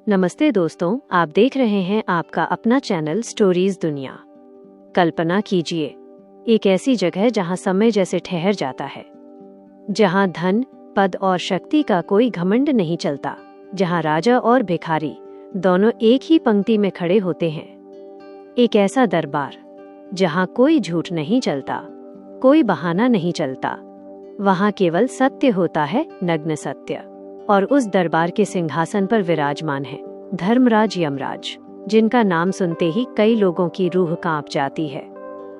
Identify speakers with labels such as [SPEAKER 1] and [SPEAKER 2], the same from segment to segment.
[SPEAKER 1] नमस्ते दोस्तों, आप देख रहे हैं आपका अपना चैनल स्टोरीज दुनिया। कल्पना कीजिए, एक ऐसी जगह जहां समय जैसे ठहर जाता है, जहां धन, पद और शक्ति का कोई घमंड नहीं चलता, जहां राजा और भिखारी दोनों एक ही पंक्ति में खड़े होते हैं। एक ऐसा दरबार जहां कोई झूठ नहीं चलता, कोई बहाना नहीं चलता, वहां केवल सत्य होता है, नग्न सत्य। और उस दरबार के सिंहासन पर विराजमान है धर्मराज यमराज, जिनका नाम सुनते ही कई लोगों की रूह कांप जाती है।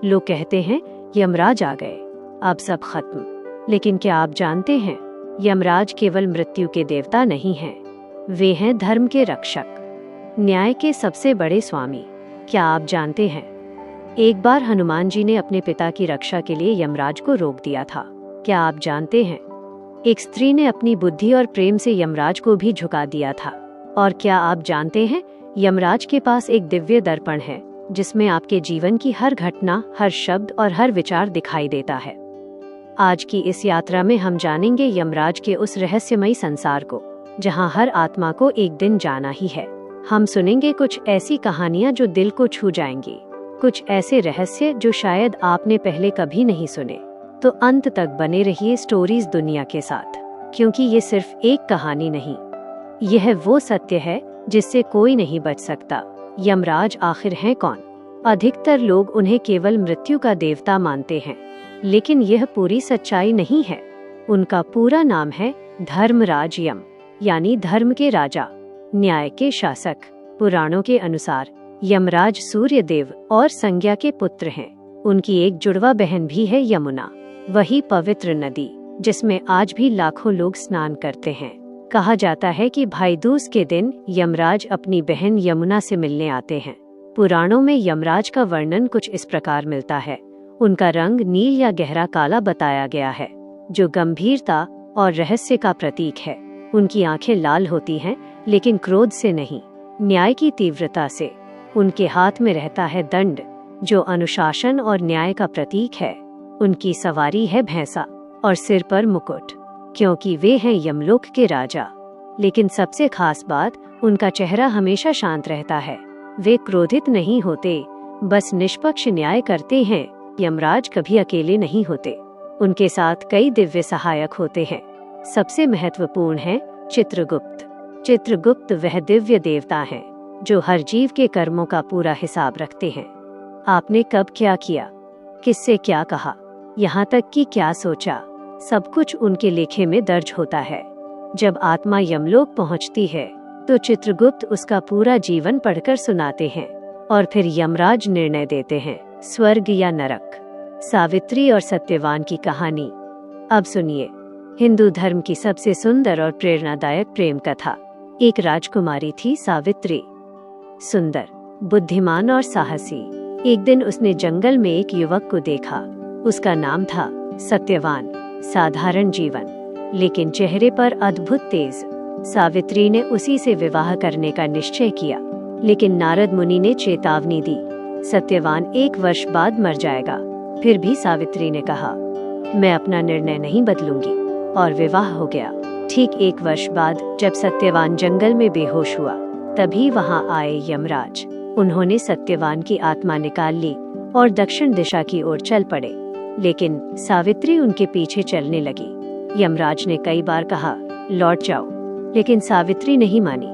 [SPEAKER 1] लोग कहते हैं यमराज आ गए, अब सब खत्म। लेकिन क्या आप जानते हैं, यमराज केवल मृत्यु के देवता नहीं हैं, वे हैं धर्म के रक्षक, न्याय के सबसे बड़े स्वामी। क्या आप जानते हैं, एक बार हनुमान जी ने अपने पिता की रक्षा के लिए यमराज को रोक दिया था। क्या आप जानते हैं, एक स्त्री ने अपनी बुद्धि और प्रेम से यमराज को भी झुका दिया था। और क्या आप जानते हैं, यमराज के पास एक दिव्य दर्पण है, जिसमें आपके जीवन की हर घटना, हर शब्द और हर विचार दिखाई देता है। आज की इस यात्रा में हम जानेंगे यमराज के उस रहस्यमयी संसार को, जहां हर आत्मा को एक दिन जाना ही है। हम सुनेंगे कुछ ऐसी कहानियां जो दिल को छू जाएंगी, कुछ ऐसे रहस्य जो शायद आपने पहले कभी नहीं सुने। तो अंत तक बने रहिए स्टोरीज दुनिया के साथ, क्योंकि ये सिर्फ एक कहानी नहीं, यह वो सत्य है जिससे कोई नहीं बच सकता। यमराज आखिर हैं कौन? अधिकतर लोग उन्हें केवल मृत्यु का देवता मानते हैं, लेकिन यह पूरी सच्चाई नहीं है। उनका पूरा नाम है धर्मराज यम, यानी धर्म के राजा, न्याय के शासक। पुराणों के अनुसार यमराज सूर्य देव और संज्ञा के पुत्र हैं। उनकी एक जुड़वा बहन भी है यमुना, वही पवित्र नदी जिसमें आज भी लाखों लोग स्नान करते हैं। कहा जाता है कि भाई दूज के दिन यमराज अपनी बहन यमुना से मिलने आते हैं। पुराणों में यमराज का वर्णन कुछ इस प्रकार मिलता है। उनका रंग नील या गहरा काला बताया गया है, जो गंभीरता और रहस्य का प्रतीक है। उनकी आंखें लाल होती हैं, लेकिन क्रोध से नहीं, न्याय की तीव्रता से। उनके हाथ में रहता है दंड, जो अनुशासन और न्याय का प्रतीक है। उनकी सवारी है भैंसा और सिर पर मुकुट, क्योंकि वे हैं यमलोक के राजा। लेकिन सबसे खास बात, उनका चेहरा हमेशा शांत रहता है। वे क्रोधित नहीं होते, बस निष्पक्ष न्याय करते हैं। यमराज कभी अकेले नहीं होते, उनके साथ कई दिव्य सहायक होते हैं। सबसे महत्वपूर्ण है चित्रगुप्त। चित्रगुप्त वह दिव्य देवता हैं जो हर जीव के कर्मों का पूरा हिसाब रखते हैं। आपने कब क्या किया, किससे क्या कहा, यहाँ तक कि क्या सोचा, सब कुछ उनके लेखे में दर्ज होता है। जब आत्मा यमलोक पहुँचती है, तो चित्रगुप्त उसका पूरा जीवन पढ़कर सुनाते हैं, और फिर यमराज निर्णय देते हैं, स्वर्ग या नरक। सावित्री और सत्यवान की कहानी। अब सुनिए, हिंदू धर्म की सबसे सुंदर और प्रेरणादायक प्रेम कथा। एक राजकुमारी थी सावित्री, सुंदर, बुद्धिमान और साहसी। एक दिन उसने जंगल में एक युवक को देखा। उसका नाम था सत्यवान। साधारण जीवन, लेकिन चेहरे पर अद्भुत तेज। सावित्री ने उसी से विवाह करने का निश्चय किया, लेकिन नारद मुनि ने चेतावनी दी, सत्यवान 1 वर्ष बाद मर जाएगा। फिर भी सावित्री ने कहा, मैं अपना निर्णय नहीं बदलूंगी, और विवाह हो गया। ठीक 1 वर्ष बाद जब सत्यवान जंगल में बेहोश हुआ, तभी वहां आए यमराज। उन्होंने सत्यवान की आत्मा निकाल ली और दक्षिण दिशा की ओर चल पड़े, लेकिन सावित्री उनके पीछे चलने लगी। यमराज ने कई बार कहा, लौट जाओ, लेकिन सावित्री नहीं मानी।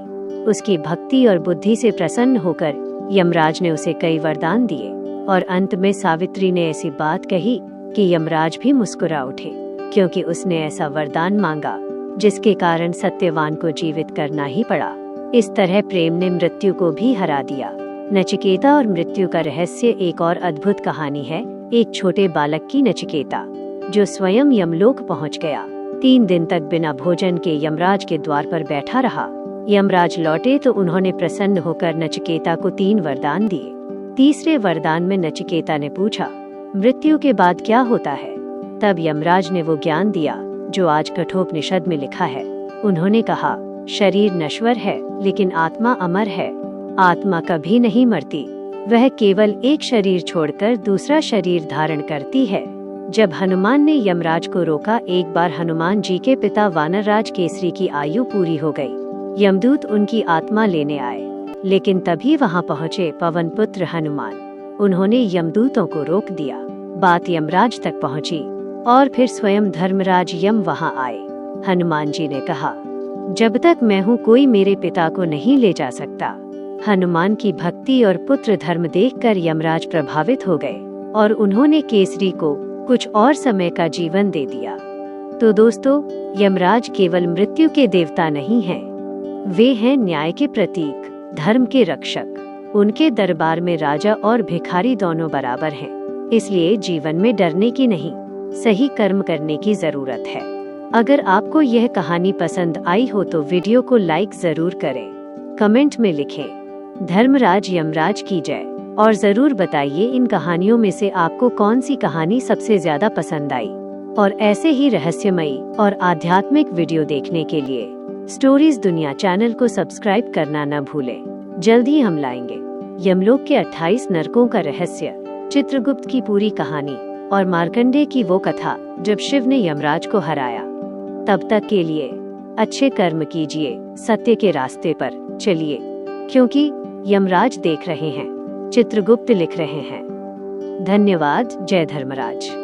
[SPEAKER 1] उसकी भक्ति और बुद्धि से प्रसन्न होकर यमराज ने उसे कई वरदान दिए, और अंत में सावित्री ने ऐसी बात कही कि यमराज भी मुस्कुरा उठे, क्योंकि उसने ऐसा वरदान मांगा जिसके कारण सत्यवान को जीवित करना ही पड़ा। इस तरह प्रेम ने मृत्यु को भी हरा दिया। नचिकेता और मृत्यु का रहस्य एक और अद्भुत कहानी है। एक छोटे बालक की, नचिकेता, जो स्वयं यमलोक पहुंच गया। 3 दिन तक बिना भोजन के यमराज के द्वार पर बैठा रहा। यमराज लौटे तो उन्होंने प्रसन्न होकर नचिकेता को 3 वरदान दिए। तीसरे वरदान में नचिकेता ने पूछा, मृत्यु के बाद क्या होता है? तब यमराज ने वो ज्ञान दिया जो आज कठोपनिषद में लिखा है। उन्होंने कहा, शरीर नश्वर है, लेकिन आत्मा अमर है। आत्मा कभी नहीं मरती, वह केवल एक शरीर छोड़कर दूसरा शरीर धारण करती है। जब हनुमान ने यमराज को रोका, एक बार हनुमान जी के पिता वानरराज केसरी की आयु पूरी हो गई। यमदूत उनकी आत्मा लेने आए, लेकिन तभी वहां पहुंचे पवन पुत्र हनुमान। उन्होंने यमदूतों को रोक दिया। बात यमराज तक पहुंची और फिर स्वयं धर्मराज यम वहां आए। हनुमान जी ने कहा, जब तक मैं हूँ कोई मेरे पिता को नहीं ले जा सकता। हनुमान की भक्ति और पुत्र धर्म देखकर यमराज प्रभावित हो गए और उन्होंने केसरी को कुछ और समय का जीवन दे दिया। तो दोस्तों, यमराज केवल मृत्यु के देवता नहीं हैं, वे हैं न्याय के प्रतीक, धर्म के रक्षक। उनके दरबार में राजा और भिखारी दोनों बराबर हैं। इसलिए जीवन में डरने की नहीं, सही कर्म करने की जरूरत है। अगर आपको यह कहानी पसंद आई हो तो वीडियो को लाइक जरूर करें, कमेंट में लिखें धर्मराज यमराज की जय और जरूर बताइए इन कहानियों में से आपको कौन सी कहानी सबसे ज्यादा पसंद आई। और ऐसे ही रहस्यमयी और आध्यात्मिक वीडियो देखने के लिए स्टोरीज दुनिया चैनल को सब्सक्राइब करना न भूलें। जल्दी हम लाएंगे यमलोक के 28 नरकों का रहस्य, चित्रगुप्त की पूरी कहानी और मार्कंडेय की वो कथा जब शिव ने यमराज को हराया। तब तक के लिए अच्छे कर्म कीजिए, सत्य के रास्ते पर चलिए, क्योंकि यमराज देख रहे हैं, चित्रगुप्त लिख रहे हैं। धन्यवाद। जय धर्मराज।